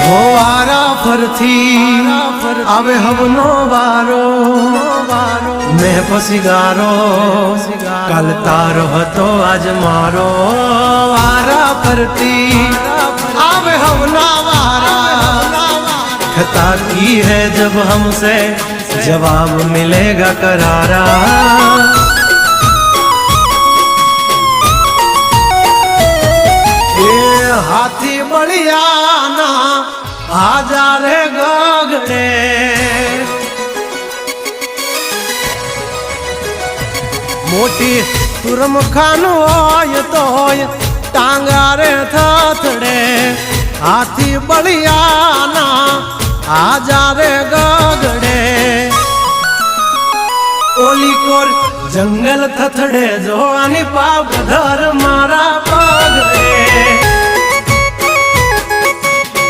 हो वारा फरथी आवे हवनो वारो मैं पसी गारो कल तारो हतो आज मारो वारा फरती आवे हवना वारा खता की है जब हमसे जवाब मिलेगा करारा हाथी बलियाना आजा रे गगड़े मोटी तुरम खान होय तो टांगा रे थथड़े हाथी बलियाना आजा रे गगड़े ओली कोर जंगल थथड़े जो आनी पाप धर मारा पगड़े